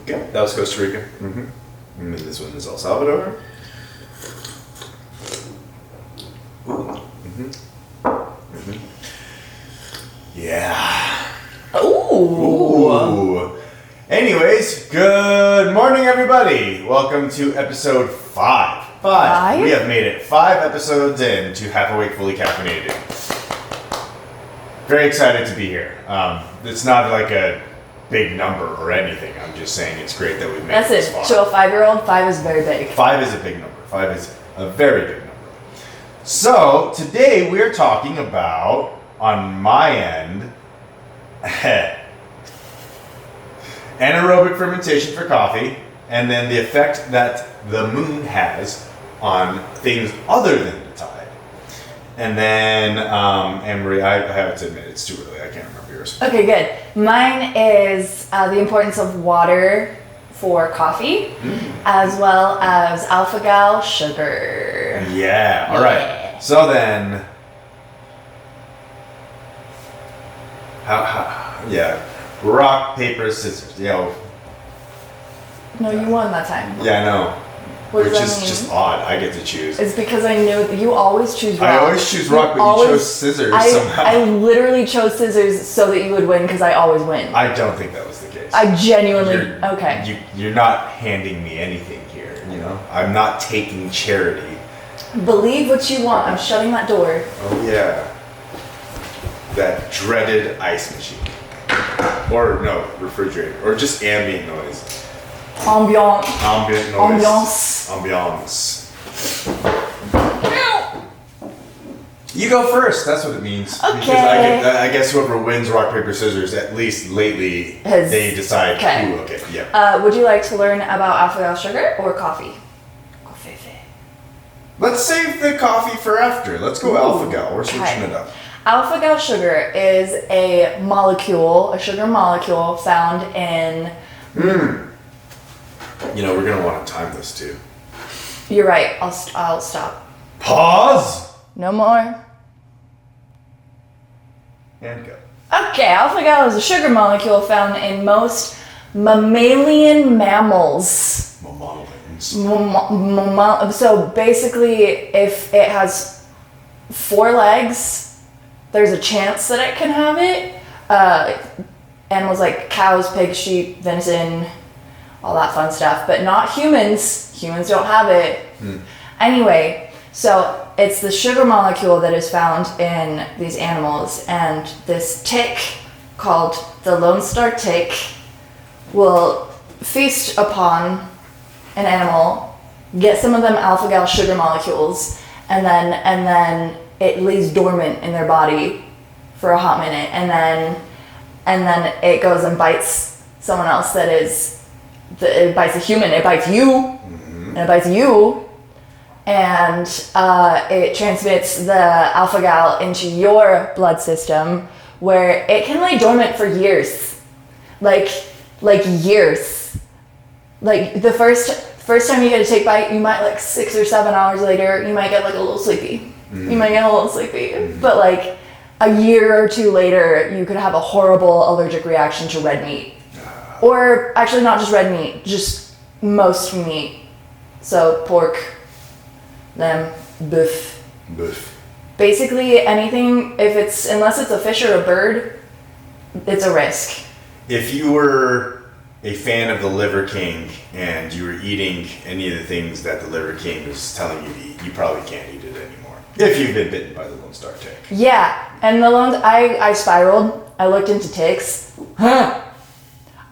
Okay, that was Costa Rica. And then this one is El Salvador. Yeah. Ooh. Anyways, good morning, everybody. Welcome to episode 5. Five? We have made it 5 episodes in to Half Awake Fully Caffeinated. Very excited to be here. It's not like a big number or anything. I'm just saying it's great that we've made it this far. To a 5-year-old, 5 is very big. 5 is a big number. 5 is a very big number. So today we're talking about, on my end, anaerobic fermentation for coffee, and then the effect that the moon has on things other than the tide. And then, Anne-Marie, I have to admit, it's too early. I can't remember yours. Okay, good. Mine is the importance of water for coffee, as well as alpha-gal sugar. Yeah, all right. So then, rock, paper, scissors, No, you won that time. Yeah, I know. What Which does that is mean? just odd. I get to choose. It's because I knew that you always choose rock. I always choose rock, but you chose scissors somehow. I literally chose scissors so that you would win because I always win. I don't think that was the case. I genuinely... Okay. You're not handing me anything here, you know? I'm not taking charity. Believe what you want. I'm shutting that door. Oh, yeah. That dreaded ice machine. Or, no, refrigerator. Or just ambient noise. Ambient noise. Ambiance. You go first. That's what it means. Okay. Because I guess whoever wins rock, paper, scissors, at least lately, they decide who. Okay, yeah. Would you like to learn about alpha-gal sugar or coffee? Coffee. Let's save the coffee for after. Let's go alpha-gal. We're switching it up. Alpha-gal sugar is a molecule, a sugar molecule found in... You know, we're going to want to time this too. You're right. I'll stop. Pause! No more. And go. Okay, alpha-gal is a sugar molecule found in most mammalian mammals. Mammalians. So basically, if it has 4 legs, there's a chance that it can have it. Animals like cows, pigs, sheep, venison, all that fun stuff, but not humans. Humans don't have it. Anyway, so it's the sugar molecule that is found in these animals, and this tick called the Lone Star tick will feast upon an animal, get some of them alpha-gal sugar molecules, and then it lays dormant in their body for a hot minute, and then it goes and bites someone else it bites a human, it bites you, and it bites you, and it transmits the alpha-gal into your blood system, where it can lay dormant for years, like years. Like the first time you get a tick bite, you might 6 or 7 hours later, you might get a little sleepy. But like a year or 2 later, you could have a horrible allergic reaction to red meat. Or actually not just red meat, just most meat. So pork, lamb, beef. Basically anything, unless it's a fish or a bird, it's a risk. If you were a fan of the Liver King and you were eating any of the things that the Liver King was telling you to eat, you probably can't eat it anymore. If you've been bitten by the Lone Star tick. Yeah, and I spiraled. I looked into ticks.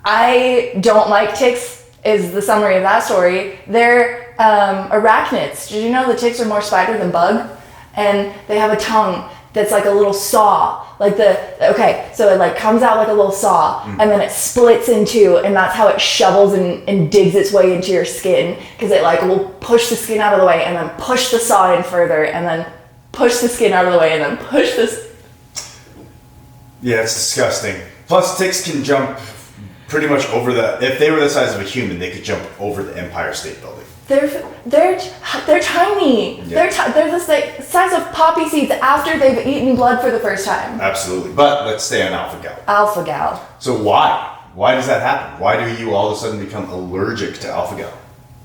I don't like ticks, is the summary of that story. They're arachnids. Did you know the ticks are more spider than bug? And they have a tongue that's like a little saw. So it comes out like a little saw, and then it splits in 2, and that's how it shovels and digs its way into your skin, because it will push the skin out of the way, and then push the saw in further, and then push the skin out of the way, and then push this. Yeah, it's disgusting. Plus, ticks can jump pretty much over if they were the size of a human, they could jump over the Empire State Building. They're tiny. Yeah. They're the size of poppy seeds after they've eaten blood for the first time. Absolutely. But let's stay on alpha-gal. Alpha-gal. So why? Why does that happen? Why do you all of a sudden become allergic to alpha-gal?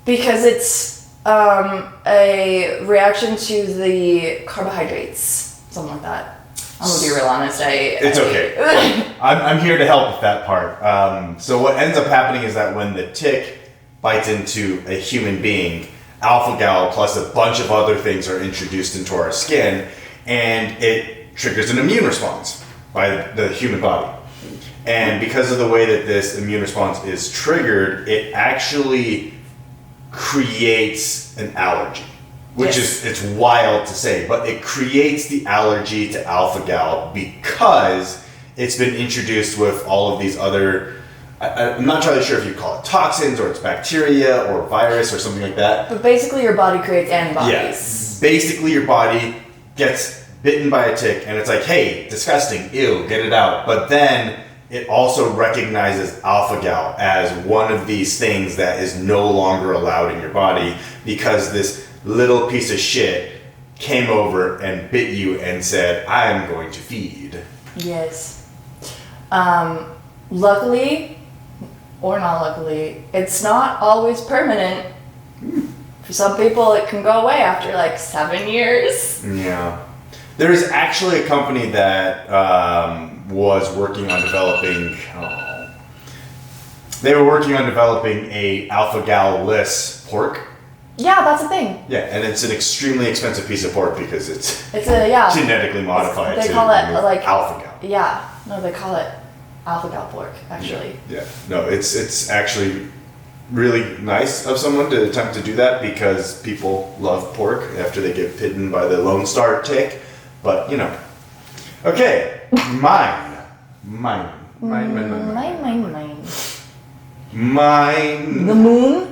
Because it's a reaction to the carbohydrates, something like that. I'm gonna be real honest. It's okay. I'm here to help with that part. So what ends up happening is that when the tick bites into a human being, alpha-gal plus a bunch of other things are introduced into our skin, and it triggers an immune response by the human body. And because of the way that this immune response is triggered, it actually creates an allergy. Which is, it's wild to say, but it creates the allergy to alpha-gal because it's been introduced with all of these other, I'm not entirely sure if you call it toxins or it's bacteria or virus or something like that. But basically your body creates antibodies. Yeah, basically your body gets bitten by a tick and it's like, hey, disgusting, ew, get it out. But then it also recognizes alpha-gal as one of these things that is no longer allowed in your body because this little piece of shit came over and bit you and said, I am going to feed. Yes. Luckily, or not luckily, it's not always permanent. For some people, it can go away after like 7 years. Yeah. There's actually a company that was working on developing, they were working on developing a alpha-gal-less pork. Yeah, that's the thing. Yeah, and it's an extremely expensive piece of pork because it's genetically modified they to call it remove like alpha-gal. Yeah, no, they call it alpha-gal pork actually. Yeah, no, it's actually really nice of someone to attempt to do that because people love pork after they get bitten by the Lone Star tick. But you know, okay, mine. The moon.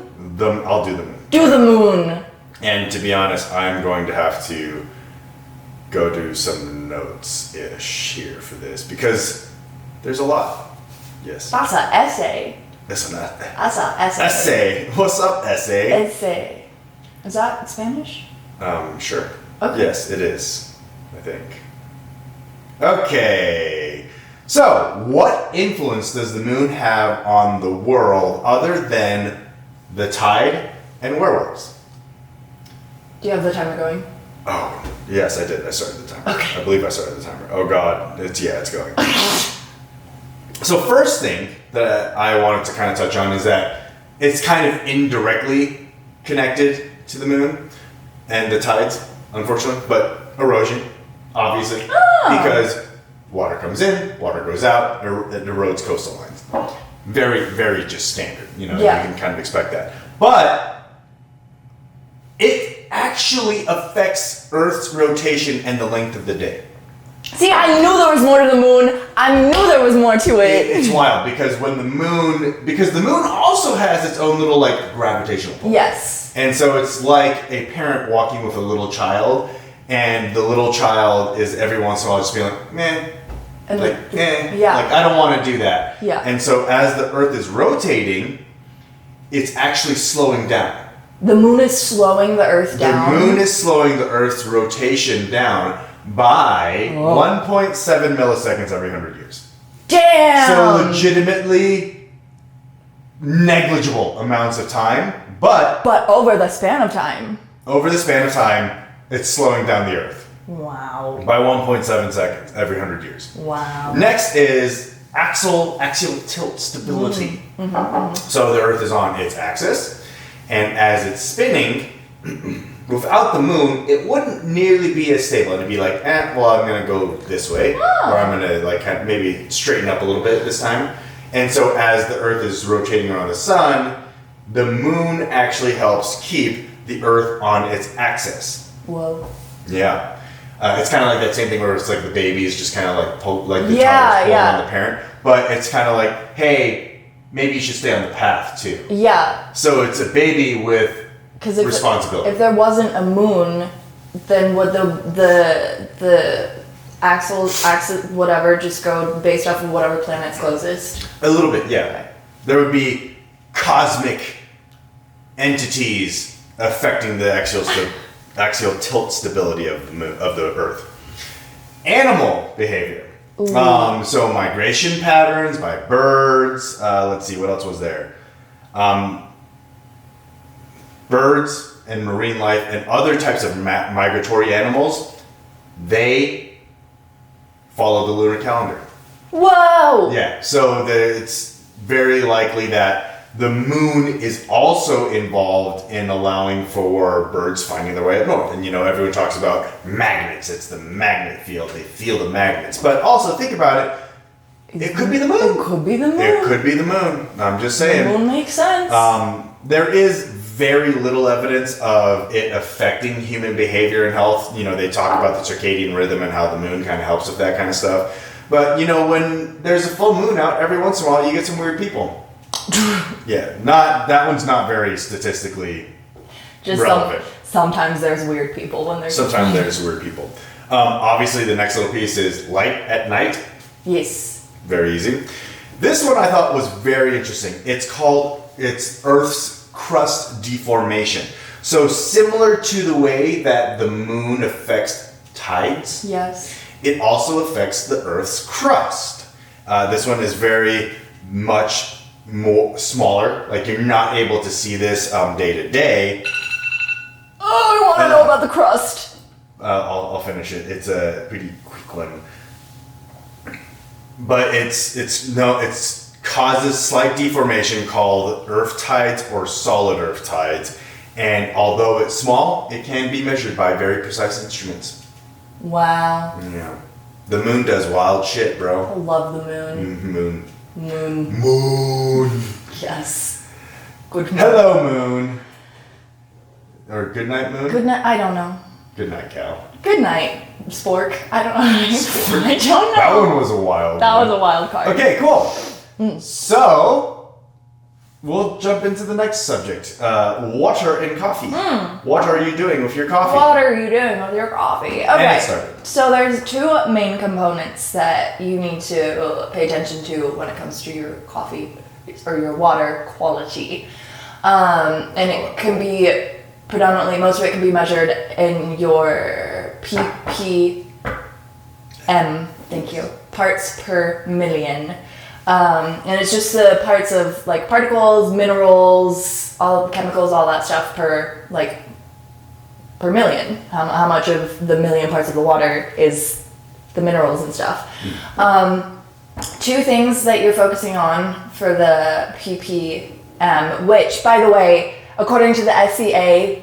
I'll do the moon. Do the moon. And to be honest, I'm going to have to go do some notes-ish here for this because there's a lot. Yes. That's an essay. That's an essay. Essay. What's up, essay? Essay. Is that Spanish? Sure. Okay. Yes, it is, I think. Okay. So, what influence does the moon have on the world other than the tide and werewolves? Do you have the timer going? Oh, yes, I did. I started the timer. Okay. I believe I started the timer. Oh, God. It's going. So, first thing that I wanted to kind of touch on is that it's kind of indirectly connected to the moon and the tides, unfortunately, but erosion, obviously, because water comes in, water goes out, it erodes coastal lines. Very, very just standard. You know, you can kind of expect that. But it actually affects Earth's rotation and the length of the day. See, I knew there was more to the moon. I knew there was more to it. It's wild because the moon also has its own little like gravitational pull. Yes. And so it's like a parent walking with a little child, and the little child is every once in a while just being like, meh. And like, yeah. Like, I don't want to do that. Yeah. And so as the Earth is rotating, it's actually slowing down. The moon is slowing the Earth down. The moon is slowing the Earth's rotation down by 1.7 milliseconds every 100 years. Damn! So legitimately negligible amounts of time, but over the span of time. Over the span of time, it's slowing down the Earth. Wow. By 1.7 seconds every 100 years. Wow. Next is axial tilt stability. So the Earth is on its axis, and as it's spinning, without the moon, it wouldn't nearly be as stable. It'd be like, well, I'm gonna go this way, or I'm gonna like kind of maybe straighten up a little bit this time. And so as the Earth is rotating around the sun, the moon actually helps keep the Earth on its axis. Whoa. Yeah. It's kind of like that same thing where it's like the baby is just kind of like the toddler's pulling on the parent, but it's kind of like, hey, maybe you should stay on the path too. Yeah. So it's a baby with responsibility. If there wasn't a moon, then would the axis whatever just go based off of whatever planet's closest? A little bit, yeah. Okay. There would be cosmic entities affecting the axial tilt stability of the Earth. Animal behavior. So migration patterns by birds. Let's see, what else was there? Birds and marine life and other types of migratory animals, they follow the lunar calendar. Whoa! Yeah, so it's very likely that the moon is also involved in allowing for birds finding their way up north. And everyone talks about magnets. It's the magnet field. They feel the magnets. But also think about it. It could be the moon. It could be the moon. It could be the moon. I'm just saying. The moon makes sense. There is very little evidence of it affecting human behavior and health. They talk about the circadian rhythm and how the moon kind of helps with that kind of stuff. But, when there's a full moon out, every once in a while you get some weird people. Yeah, that one's not very statistically relevant. Sometimes there's weird people when there's... Sometimes there's weird people. Obviously, the next little piece is light at night. Yes. Very easy. This one I thought was very interesting. It's Earth's crust deformation. So similar to the way that the moon affects tides, yes, it also affects the Earth's crust. This one is very much smaller. Like you're not able to see this day to day. Oh, I want to know about the crust. I'll finish it. It's a pretty quick one. But it causes slight deformation called earth tides or solid earth tides. And although it's small, it can be measured by very precise instruments. Wow. Yeah. The moon does wild shit, bro. I love the moon. Moon. Yes. Good moon. Hello, moon. Or good night, moon? Good night. I don't know. Good night, cow. Good night, spork. I don't know. Spork. I don't know. That one was a wild That one. was a wild card. Okay, cool. So, we'll jump into the next subject. Water and coffee. What are you doing with your coffee? What are you doing with your coffee? And Okay. it started. So there's two main components that you need to pay attention to when it comes to your coffee or your water quality. And it can be predominantly, most of it can be measured in your ppm, thank you, parts per million. And it's just the parts of like particles, minerals, all chemicals, all that stuff per million. How much of the million parts of the water is the minerals and stuff. Two things that you're focusing on for the ppm, which, by the way, according to the SCA,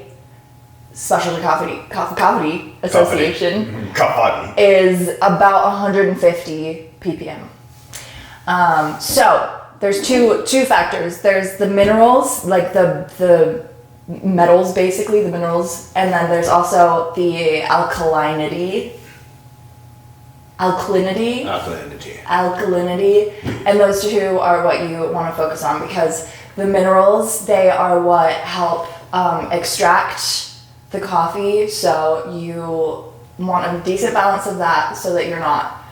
Specialty Coffee Association, is about 150 ppm. So there's two factors. There's the minerals, like the metals, basically the minerals, and then there's also the alkalinity, and those two are what you want to focus on, because the minerals, they are what help extract the coffee, so you want a decent balance of that so that you're not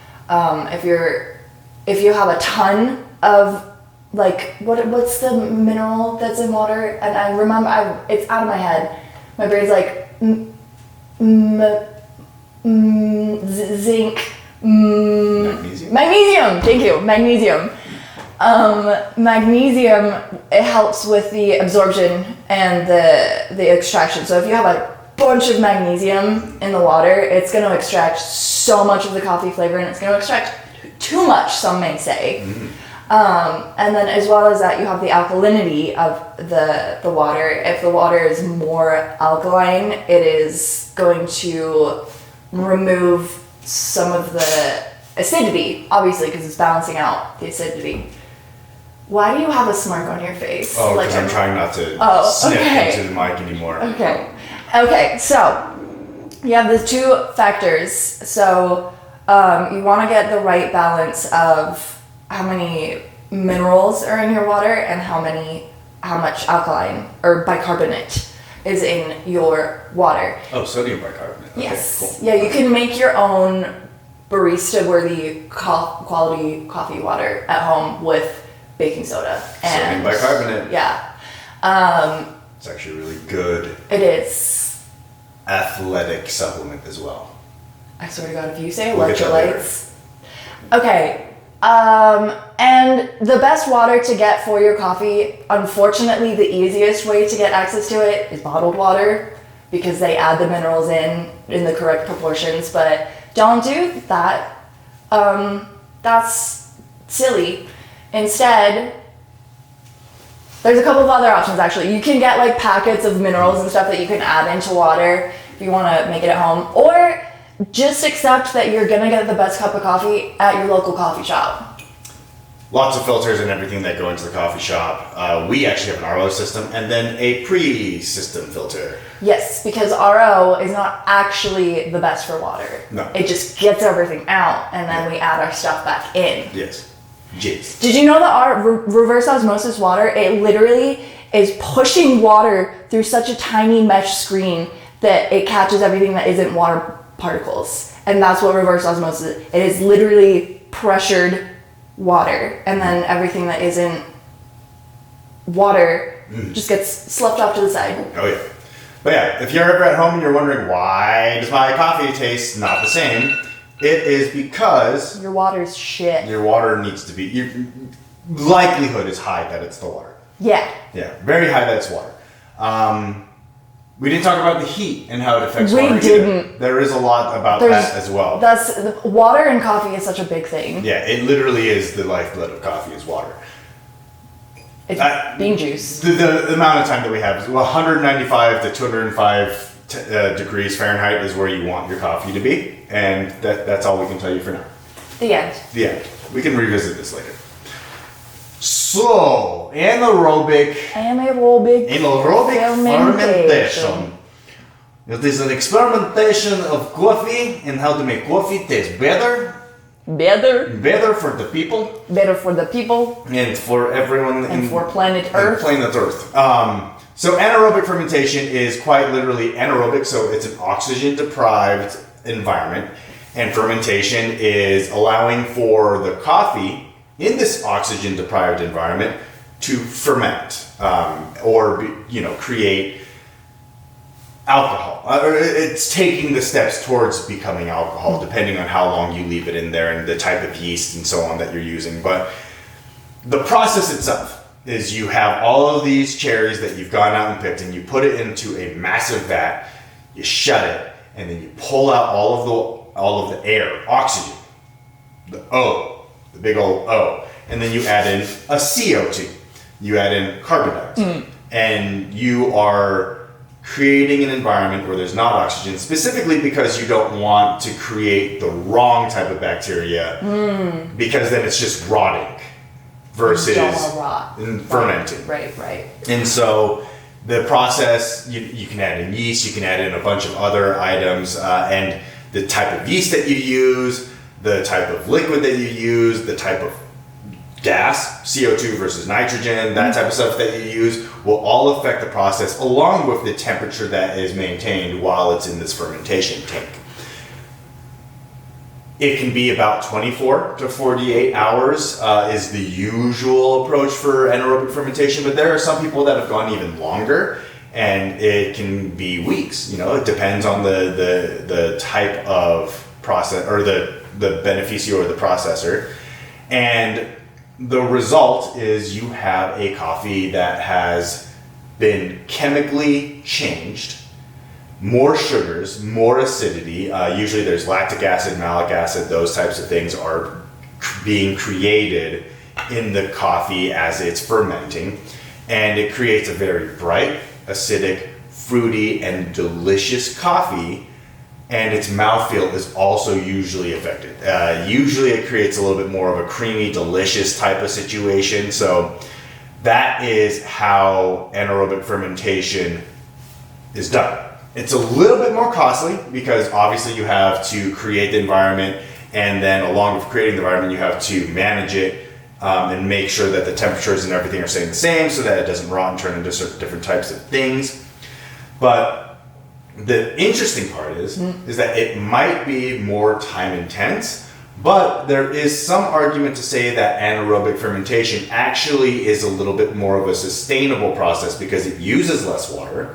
if you have a ton of what's the mineral that's in water, and I remember it's out of my head, my brain's like zinc, magnesium, thank you, magnesium. Magnesium, it helps with the absorption and the extraction. So if you have a bunch of magnesium in the water, it's going to extract so much of the coffee flavor, and it's going to extract too much, some may say. And then as well as that, you have the alkalinity of the water. If the water is more alkaline, it is going to remove some of the acidity, obviously, because it's balancing out the acidity. Why do you have a smirk on your face? Oh, because I'm trying not to sniff into the mic anymore. Okay, so you have the two factors. So you want to get the right balance of how many minerals are in your water and how much alkaline or bicarbonate is in your water. Oh, sodium bicarbonate. Okay, yes. Cool. Yeah, you can make your own barista-worthy quality coffee water at home with baking soda and sodium bicarbonate. Yeah. It's actually really good. It is. Athletic supplement as well. I swear to God, if you say We'll get that electrolytes, Okay. And the best water to get for your coffee, unfortunately, the easiest way to get access to it is bottled water because they add the minerals in the correct proportions. But don't do that. That's silly. Instead, there's a couple of other options actually. You can get like packets of minerals and stuff that you can add into water if you want to make it at home, or just accept that you're gonna get the best cup of coffee at your local coffee shop. Lots of filters and everything that go into the coffee shop. We actually have an RO system and then a pre-system filter. Yes, because RO is not actually the best for water. No. It just gets everything out and then we add our stuff back in. Yes. Yes. Did you know that our reverse osmosis water, it literally is pushing water through such a tiny mesh screen that it catches everything that isn't water particles. And that's what reverse osmosis is. It is literally pressured water, and then everything that isn't water just gets sloughed off to the side. Oh yeah. But yeah, if you're ever at home and you're wondering why does my coffee taste not the same, it is because Your water's shit. your water needs to be, your likelihood is high that it's the water. Yeah. Yeah, very high that it's water. We didn't talk about the heat and how it affects We water. didn't. Either. There is a lot about that as well. That's water and coffee is such a big thing. Yeah, it literally is the lifeblood of coffee is water. It's bean juice. The amount of time that we have is 195 to 205 degrees Fahrenheit is where you want your coffee to be, and that's all we can tell you for now. The end. The end. We can revisit this later. So, anaerobic fermentation. It is an experimentation of coffee and how to make coffee taste better. Better for the people. Better for the people. And for everyone. And for planet Earth. Planet Earth. So anaerobic fermentation is quite literally anaerobic, so it's an oxygen-deprived environment. And fermentation is allowing for the coffee in this oxygen-deprived environment to ferment or create alcohol. It's taking the steps towards becoming alcohol, depending on how long you leave it in there and the type of yeast and so on that you're using. But the process itself is you have all of these cherries that you've gone out and picked, and you put it into a massive vat, you shut it, and then you pull out all of the air, oxygen, the O, the big old O, and then you add in a CO2, you add in carbon dioxide, and you are creating an environment where there's not oxygen, specifically because you don't want to create the wrong type of bacteria, because then it's just rotting versus fermenting. Right. And so the process, you can add in yeast, you can add in a bunch of other items, and the type of yeast that you use, the type of liquid that you use, the type of gas, CO2 versus nitrogen, that type of stuff that you use will all affect the process, along with the temperature that is maintained while it's in this fermentation tank. It can be about 24 to 48 hours is the usual approach for anaerobic fermentation, but there are some people that have gone even longer, and it can be weeks. It depends on the type of process or the beneficio or the processor. And the result is you have a coffee that has been chemically changed, more sugars, more acidity. Usually there's lactic acid, malic acid, those types of things are being created in the coffee as it's fermenting. And it creates a very bright, acidic, fruity, and delicious coffee. And its mouthfeel is also usually affected. Usually it creates a little bit more of a creamy, delicious type of situation. So that is how anaerobic fermentation is done. It's a little bit more costly because obviously you have to create the environment, and then along with creating the environment, you have to manage it and make sure that the temperatures and everything are staying the same so that it doesn't rot and turn into certain different types of things. But the interesting part is that it might be more time intense, but there is some argument to say that anaerobic fermentation actually is a little bit more of a sustainable process because it uses less water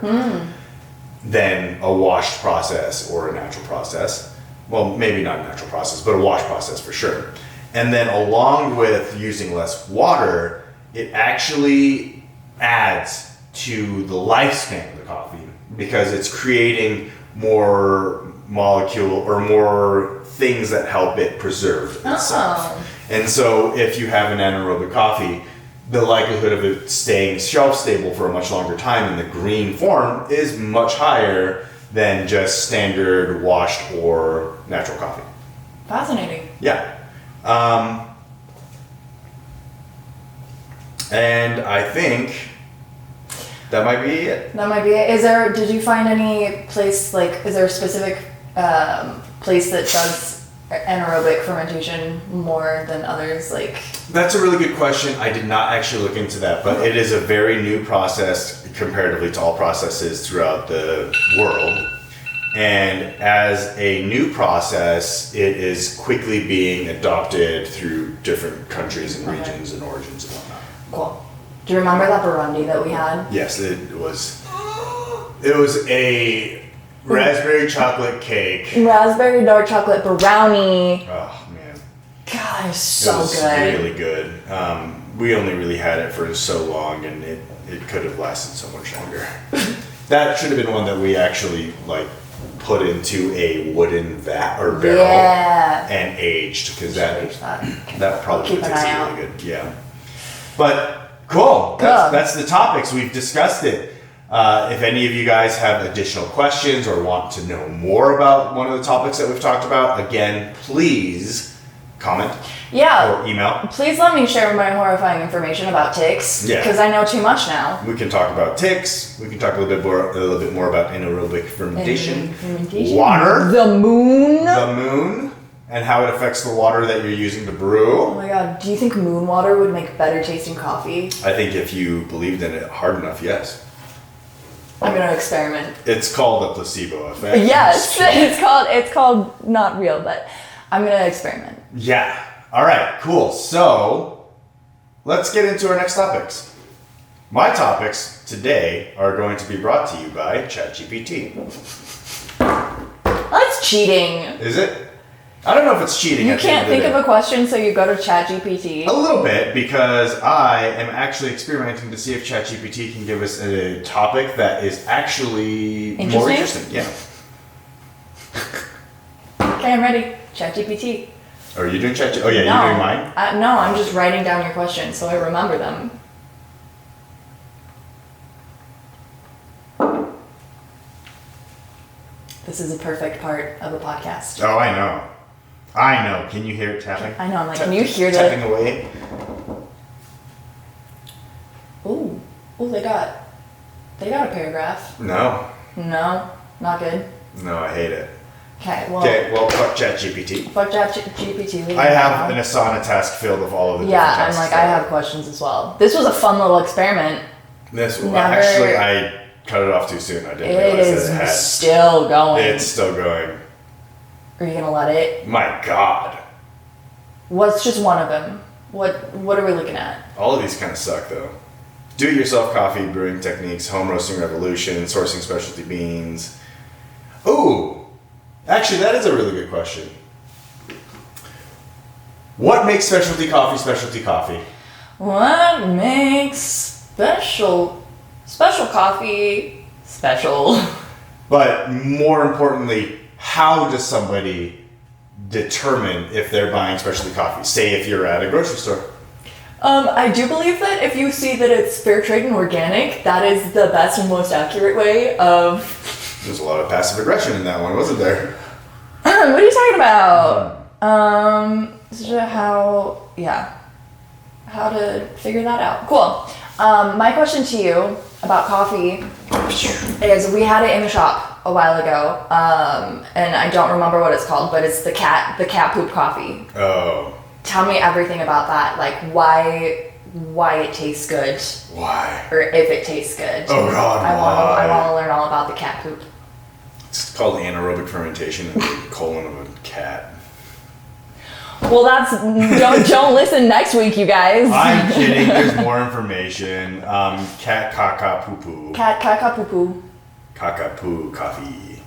than a washed process or a natural process. Well, maybe not a natural process, but a washed process for sure. And then along with using less water, it actually adds to the lifespan of the coffee because it's creating more molecule or more things that help it preserve itself. And so if you have an anaerobic coffee, the likelihood of it staying shelf stable for a much longer time in the green form is much higher than just standard washed or natural coffee. Fascinating. Yeah. And I think that might be it. That might be it. Did you find any place, like, is there a specific place that does anaerobic fermentation more than others? Like, that's a really good question. I did not actually look into that, but it is a very new process comparatively to all processes throughout the world. And as a new process, it is quickly being adopted through different countries and regions and origins and whatnot. Cool. Do you remember that Burundi that we had? Yes, it was. It was a raspberry chocolate cake. Raspberry dark chocolate brownie. Oh man, God, it's so it was good. really good. We only really had it for so long, and it could have lasted so much longer. That should have been one that we actually put into a wooden vat or barrel and aged, because that probably would taste really good. Yeah, but cool. That's the topics. We've discussed it. If any of you guys have additional questions or want to know more about one of the topics that we've talked about, again, please comment or email. Please let me share my horrifying information about ticks, because I know too much now. We can talk about ticks. We can talk a little bit more about anaerobic fermentation. Water. The moon, and how it affects the water that you're using to brew. Oh my god, do you think moon water would make better tasting coffee? I think if you believed in it hard enough, yes. I'm gonna experiment. It's called a placebo effect. Yes, it's called not real, but I'm gonna experiment. Yeah. All right. Cool. So let's get into our next topics. My topics today are going to be brought to you by ChatGPT. That's cheating. Is it? I don't know if it's cheating. You can't think of a question, so you go to ChatGPT. A little bit, because I am actually experimenting to see if ChatGPT can give us a topic that is actually more interesting. Yeah. Okay, I'm ready. ChatGPT. Are you doing ChatGPT? Oh yeah, you're doing mine? No, I'm just writing down your questions so I remember them. This is a perfect part of a podcast. Oh, I know. Can you hear it tapping? I know. I'm like, can you hear tapping away? Ooh, they got a paragraph. No, not good. No, I hate it. Okay, well, fuck ChatGPT. Fuck ChatGPT. I have an Asana task filled with all of the different tasks. I have questions as well. This was a fun little experiment. Actually, I cut it off too soon. I didn't realize that it had. Still going. It's still going. Are you gonna let it? My God. What's just one of them? What are we looking at? All of these kind of suck though. Do-it-yourself coffee brewing techniques, home roasting revolution, sourcing specialty beans. Ooh, actually that is a really good question. What makes specialty coffee specialty coffee? What makes special coffee special? But more importantly, how does somebody determine if they're buying specialty coffee? Say if you're at a grocery store. I do believe that if you see that it's fair trade and organic, that is the best and most accurate way of... There's a lot of passive aggression in that one, wasn't there? What are you talking about? How to figure that out. Cool. My question to you about coffee is, we had it in the shop a while ago, and I don't remember what it's called, but it's the cat poop coffee. Oh. Tell me everything about that, like why it tastes good. Why? Or if it tastes good. Oh God, I want to learn all about the cat poop. It's called anaerobic fermentation in the colon of a cat. Well, don't listen next week, you guys. I'm kidding. There's more information. Cat caca poo poo. Cat caca poo poo. Caca poo coffee.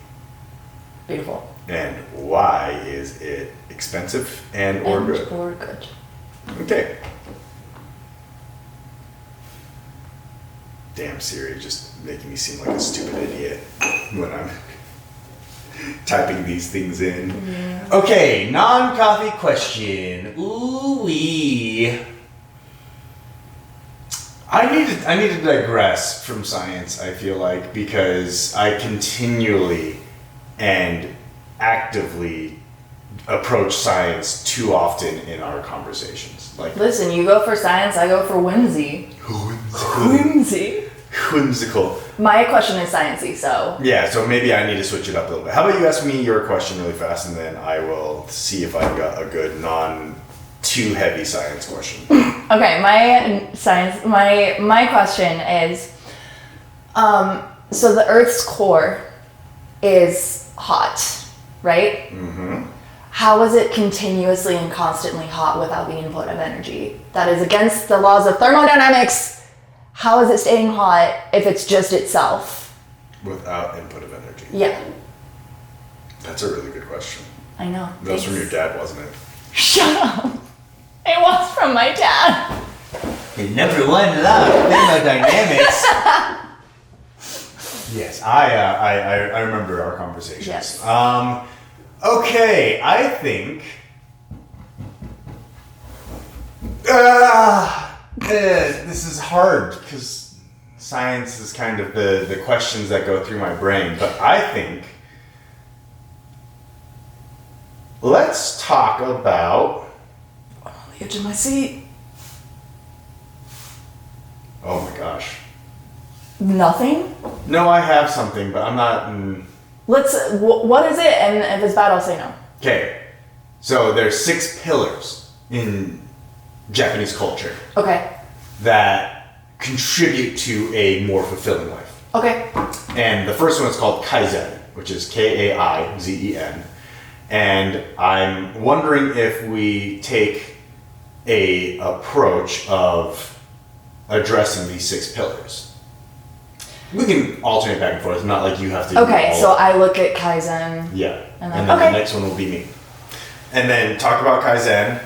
Beautiful. And why is it expensive or good? Or good. Okay. Damn Siri, just making me seem like a stupid idiot when I'm typing these things in. Yeah. Okay, non-coffee question. Ooh-wee. I need to digress from science, I feel like, because I continually and actively approach science too often in our conversations. Like, Listen, you go for science, I go for whimsy. Whimsy. Whimsical. My question is sciencey, so. Yeah, so maybe I need to switch it up a little bit. How about you ask me your question really fast, and then I will see if I've got a good too heavy science question. Okay, my question is, so the Earth's core is hot, right? Mm-hmm. How is it continuously and constantly hot without the input of energy? That is against the laws of thermodynamics. How is it staying hot if it's just itself? Without input of energy. Yeah. That's a really good question. I know. That was from your dad, wasn't it? Shut up. It was from my dad. Hey, number one law of thermodynamics. Yes, I remember our conversations. Yes. Okay, I think. This is hard because science is kind of the questions that go through my brain, but I think. Let's talk about. I'm on the edge of my seat. Oh my gosh. Nothing? No, I have something, but I'm not. What is it? And if it's bad, I'll say no. Okay, so there's 6 pillars in Japanese culture Okay. that contribute to a more fulfilling life. Okay. And the first one is called Kaizen, which is Kaizen. And I'm wondering if we take a approach of addressing these 6 pillars. We can alternate back and forth. It's not like you have to. Okay, so I look at Kaizen. Yeah. And And then- then okay. the next one will be me. And then talk about Kaizen,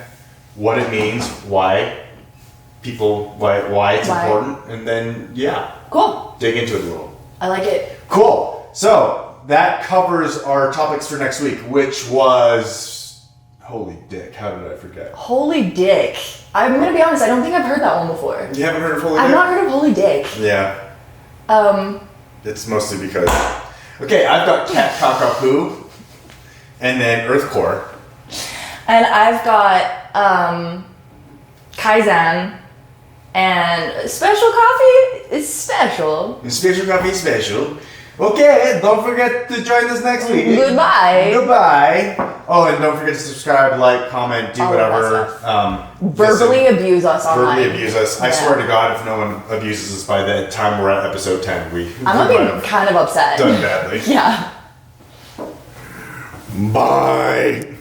what it means, why it's Why. important, and then, Cool. dig into it a little. I like it. Cool. So that covers our topics for next week, which was, holy dick, how did I forget? Holy dick. I'm gonna be honest, I don't think I've heard that one before. You haven't heard of holy I've dick? not heard of holy dick. Yeah. It's mostly because, okay, I've got cat cockapoo, and then earth core. And I've got Kaizen and special coffee is special. Special coffee special. Okay, don't forget to join us next week. Goodbye. Goodbye. Oh, and don't forget to subscribe, like, comment, do All of that whatever. Verbally listen, abuse us online. verbally abuse us. I Yeah. swear to God, if no one abuses us by the time we're at episode 10, we I'm might gonna have be kind of upset. done badly. Yeah. Bye.